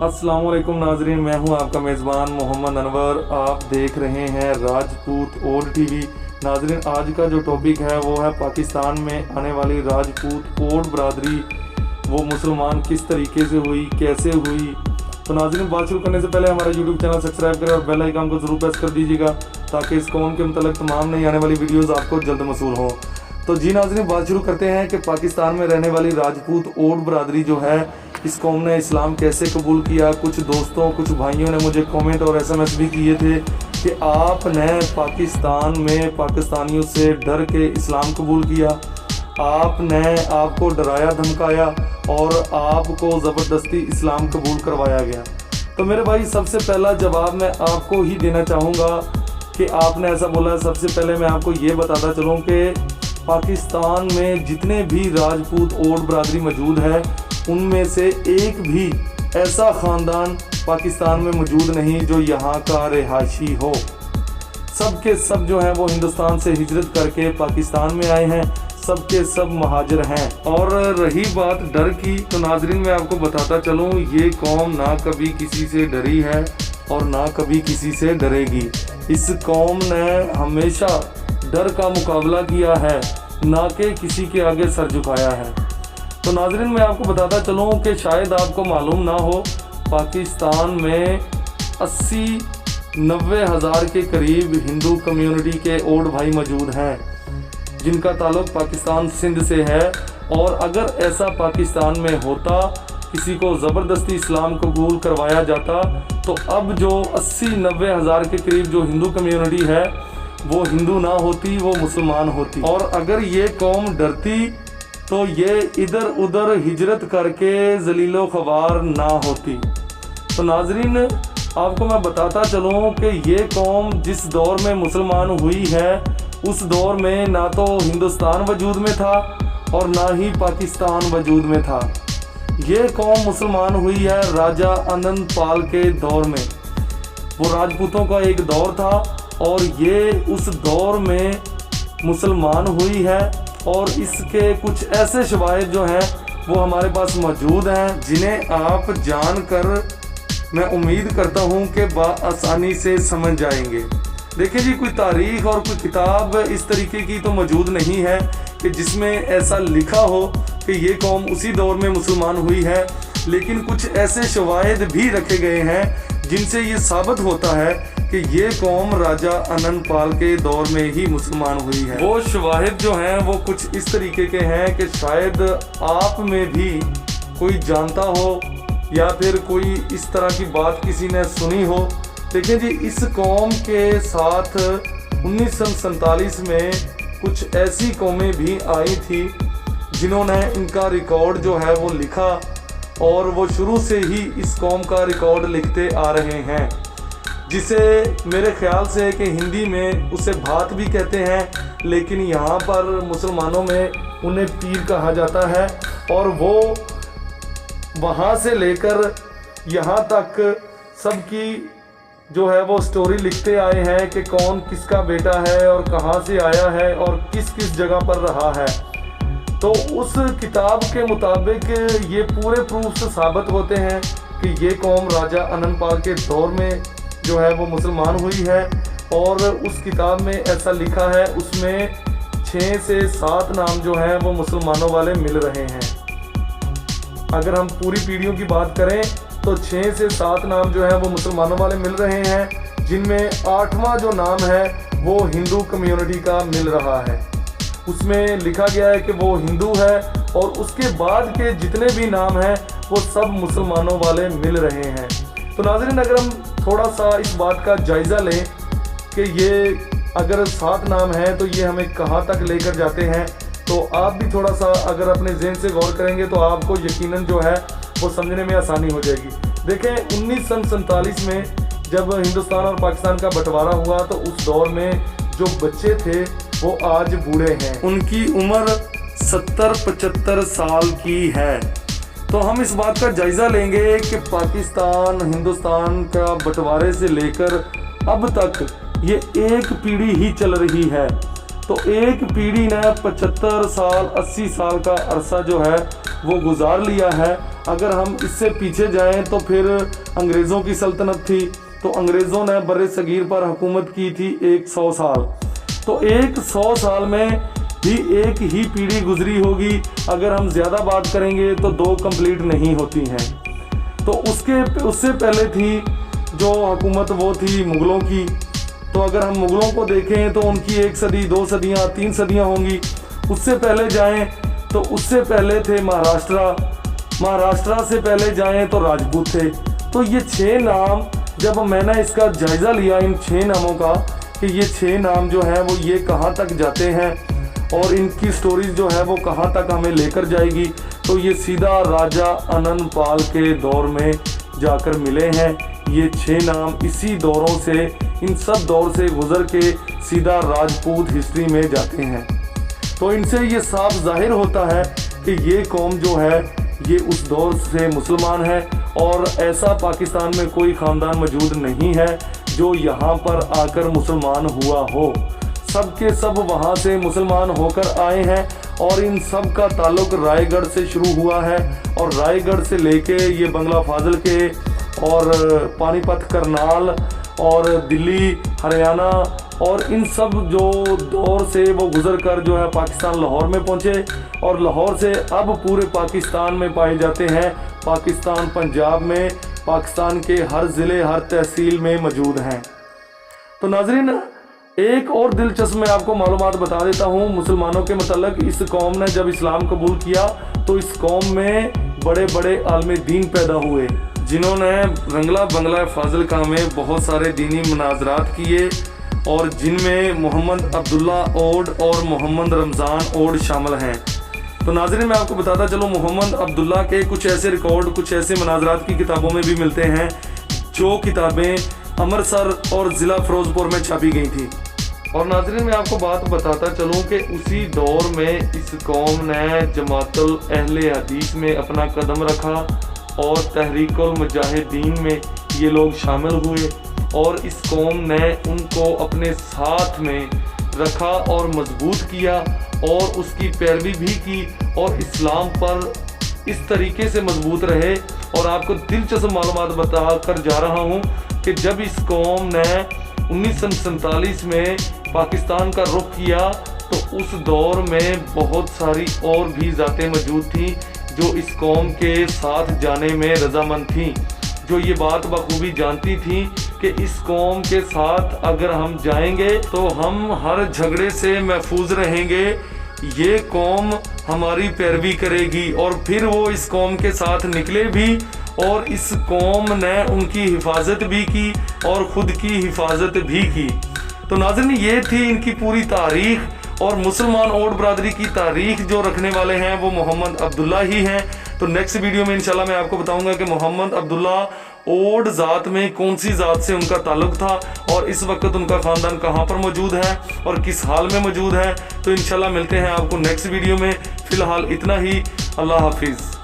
अस्सलाम वालेकुम नाजरीन, मैं हूं आपका मेज़बान मोहम्मद अनवर। आप देख रहे हैं राजपूत ओल्ड टीवी। नाजरीन, आज का जो टॉपिक है वो है पाकिस्तान में आने वाली राजपूत ओल्ड बरादरी, वो मुसलमान किस तरीके से हुई, कैसे हुई। तो नाजरीन, बात शुरू करने से पहले हमारा यूट्यूब चैनल सब्सक्राइब करें और बेल आइकन को ज़रूर प्रेस कर दीजिएगा ताकि इस कौम के मतलब तमाम नई आने वाली वीडियोज़ आपको जल्द मसूल हों। तो जी नाज़रीन, बात शुरू करते हैं कि पाकिस्तान में रहने वाली राजपूत ओल्ड बरादरी जो है, इस कौम ने इस्लाम कैसे कबूल किया। कुछ दोस्तों, कुछ भाइयों ने मुझे कमेंट और SMS भी किए थे कि आपने पाकिस्तान में पाकिस्तानियों से डर के इस्लाम कबूल किया, आपको डराया धमकाया और आपको ज़बरदस्ती इस्लाम कबूल करवाया गया। तो मेरे भाई, सबसे पहला जवाब मैं आपको ही देना चाहूँगा कि आपने ऐसा बोला। सबसे पहले मैं आपको ये बताता चलूँ कि पाकिस्तान में जितने भी राजपूत ओल्ड बरादरी मौजूद है, उनमें से एक भी ऐसा ख़ानदान पाकिस्तान में मौजूद नहीं जो यहाँ का रिहायशी हो। सब के सब जो हैं वो हिंदुस्तान से हिजरत करके पाकिस्तान में आए हैं, सब के सब महाजिर हैं। और रही बात डर की, तो नाजरीन मैं आपको बताता चलूँ, ये कौम ना कभी किसी से डरी है और ना कभी किसी से डरेगी। इस कौम ने हमेशा डर का मुकाबला किया है, ना कि किसी के आगे सर झुकाया है। तो नाजरीन मैं आपको बताता चलूँ कि शायद आपको मालूम ना हो, पाकिस्तान में 80-90 हज़ार के करीब हिंदू कम्युनिटी के ओल्ड भाई मौजूद हैं जिनका ताल्लुक़ पाकिस्तान सिंध से है। और अगर ऐसा पाकिस्तान में होता, किसी को ज़बरदस्ती इस्लाम कबूल करवाया जाता, तो अब जो 80-90 हज़ार के करीब जो हिंदू कम्युनिटी है वो हिंदू ना होती, वो मुसलमान होती। और अगर ये कौम डरती तो ये इधर उधर हिजरत करके जलीलो ख़वार ना होती। तो नाजरीन आपको मैं बताता चलूँ कि ये कौम जिस दौर में मुसलमान हुई है, उस दौर में ना तो हिंदुस्तान वजूद में था और ना ही पाकिस्तान वजूद में था। ये कौम मुसलमान हुई है राजा आनंद पाल के दौर में। वो राजपूतों का एक दौर था और ये उस दौर में मुसलमान हुई है। और इसके कुछ ऐसे शवाहिद जो हैं वो हमारे पास मौजूद हैं, जिन्हें आप जानकर मैं उम्मीद करता हूं कि आसानी से समझ जाएंगे। देखिए जी, कोई तारीख़ और कोई किताब इस तरीके की तो मौजूद नहीं है कि जिसमें ऐसा लिखा हो कि ये कौम उसी दौर में मुसलमान हुई है, लेकिन कुछ ऐसे शवाहिद भी रखे गए हैं जिनसे ये साबित होता है कि ये कौम राजा आनंद पाल के दौर में ही मुसलमान हुई है। वो शवाहिद जो हैं वो कुछ इस तरीके के हैं कि शायद आप में भी कोई जानता हो या फिर कोई इस तरह की बात किसी ने सुनी हो। देखिए जी, इस कौम के साथ 1947 में कुछ ऐसी कौमें भी आई थी जिन्होंने इनका रिकॉर्ड जो है वो लिखा, और वो शुरू से ही इस कौम का रिकॉर्ड लिखते आ रहे हैं, जिसे मेरे ख्याल से कि हिंदी में उसे भात भी कहते हैं, लेकिन यहाँ पर मुसलमानों में उन्हें पीर कहा जाता है। और वो वहाँ से लेकर यहाँ तक सबकी जो है वो स्टोरी लिखते आए हैं कि कौन किसका बेटा है और कहाँ से आया है और किस किस जगह पर रहा है। तो उस किताब के मुताबिक ये पूरे प्रूफ से साबित होते हैं कि ये कौम राजा आनंद पाल के दौर में जो है वो मुसलमान हुई है। और उस किताब में ऐसा लिखा है, उसमें 6 से 7 नाम जो हैं वो मुसलमानों वाले मिल रहे हैं। अगर हम पूरी पीढ़ियों की बात करें तो 6 से 7 नाम जो हैं वो मुसलमानों वाले मिल रहे हैं, जिनमें 8वां जो नाम है वो हिंदू कम्युनिटी का मिल रहा है। उसमें लिखा गया है कि वो हिंदू है, और उसके बाद के जितने भी नाम हैं वो सब मुसलमानों वाले मिल रहे हैं। तो नाज़रीन, अगर हम थोड़ा सा इस बात का जायज़ा लें कि ये अगर 7 नाम हैं तो ये हमें कहाँ तक लेकर जाते हैं, तो आप भी थोड़ा सा अगर अपने ज़हन से गौर करेंगे तो आपको यकीनन जो है वो समझने में आसानी हो जाएगी। देखें, 1947 में जब हिंदुस्तान और पाकिस्तान का बंटवारा हुआ तो उस दौर में जो बच्चे थे वो आज बूढ़े हैं, उनकी उम्र 70-75 साल की है। तो हम इस बात का जायज़ा लेंगे कि पाकिस्तान हिंदुस्तान का बंटवारे से लेकर अब तक ये एक पीढ़ी ही चल रही है। तो एक पीढ़ी ने 75 साल 80 साल का अरसा जो है वो गुजार लिया है। अगर हम इससे पीछे जाएं तो फिर अंग्रेज़ों की सल्तनत थी, तो अंग्रेज़ों ने बर्रे सगीर पर हुकूमत की थी 100 साल। तो 100 साल में भी एक ही पीढ़ी गुजरी होगी। अगर हम ज़्यादा बात करेंगे तो 2 कंप्लीट नहीं होती हैं। तो उससे पहले थी जो हुकूमत वो थी मुग़लों की। तो अगर हम मुग़लों को देखें तो उनकी 1 सदी, 2 सदियाँ, 3 सदियाँ होंगी। उससे पहले जाएं तो उससे पहले थे महाराष्ट्र से पहले जाएं तो राजपूत थे। तो ये 6 नाम, जब मैंने इसका जायज़ा लिया इन 6 नामों का कि ये 6 नाम जो हैं वो ये कहाँ तक जाते हैं और इनकी स्टोरीज जो है वो कहाँ तक हमें लेकर जाएगी, तो ये सीधा राजा आनंद पाल के दौर में जाकर मिले हैं। ये 6 नाम इसी दौरों से, इन सब दौर से गुजर के सीधा राजपूत हिस्ट्री में जाते हैं। तो इनसे ये साफ जाहिर होता है कि ये कौम जो है ये उस दौर से मुसलमान है और ऐसा पाकिस्तान में कोई ख़ानदान मौजूद नहीं है जो यहाँ पर आकर मुसलमान हुआ हो। सब के सब वहाँ से मुसलमान होकर आए हैं और इन सब का ताल्लुक़ रायगढ़ से शुरू हुआ है और रायगढ़ से लेके ये बंगला फाजिल के और पानीपत, करनाल और दिल्ली, हरियाणा और इन सब जो दौर से वो गुज़र कर जो है पाकिस्तान लाहौर में पहुँचे और लाहौर से अब पूरे पाकिस्तान में पाए जाते हैं। पाकिस्तान पंजाब में, पाकिस्तान के हर ज़िले, हर तहसील में मौजूद हैं। तो नाज़रीन, एक और दिलचस्प मैं आपको मालूमात बता देता हूँ मुसलमानों के मतलब। इस कौम ने जब इस्लाम कबूल किया तो इस कौम में बड़े बड़े आलिम दीन पैदा हुए जिन्होंने रंगला बंगला फाजिलका में बहुत सारे दीनी मुनाजरात किए और जिनमें मोहम्मद अब्दुल्ला ओड और मोहम्मद रमज़ान ओड शामिल हैं। तो नाज़रीन, मैं आपको बताता चलूँ, मोहम्मद अब्दुल्ला के कुछ ऐसे रिकॉर्ड, कुछ ऐसे मुनाजरात की किताबों में भी मिलते हैं जो किताबें अमृतसर और ज़िला फ़िरोज़पुर में छापी गई थी। और नाज़रीन, मैं आपको बात बताता चलूँ कि उसी दौर में इस कौम ने जमातुल अहले हदीस में अपना कदम रखा और तहरीकुल मुजाहिदीन में ये लोग शामिल हुए और इस कौम ने उनको अपने साथ में रखा और मजबूत किया और उसकी पैरवी भी की और इस्लाम पर इस तरीके से मजबूत रहे। और आपको दिलचस्प मालूमात बता कर जा रहा हूँ कि जब इस कौम ने 1947 में पाकिस्तान का रुख किया तो उस दौर में बहुत सारी और भी ज़ातें मौजूद थीं जो इस कौम के साथ जाने में रजामंद थीं, जो ये बात बखूबी जानती थीं कि इस कौम के साथ अगर हम जाएंगे तो हम हर झगड़े से महफूज रहेंगे, ये कौम हमारी पैरवी करेगी। और फिर वो इस कौम के साथ निकले भी और इस कौम ने उनकी हिफाजत भी की और ख़ुद की हिफाजत भी की। तो नाज़रीन, ये थी इनकी पूरी तारीख़ और मुसलमान ओड बरादरी की तारीख़ जो रखने वाले हैं वो मोहम्मद अब्दुल्ला ही हैं। तो नेक्स्ट वीडियो में इंशाल्लाह मैं आपको बताऊंगा कि मोहम्मद अब्दुल्ला ओड ज़ात में कौन सी ज़ात से उनका ताल्लुक़ था और इस वक्त उनका ख़ानदान कहाँ पर मौजूद है और किस हाल में मौजूद है। तो इंशाल्लाह मिलते हैं आपको नेक्स्ट वीडियो में। फ़िलहाल इतना ही। अल्लाह हाफिज़।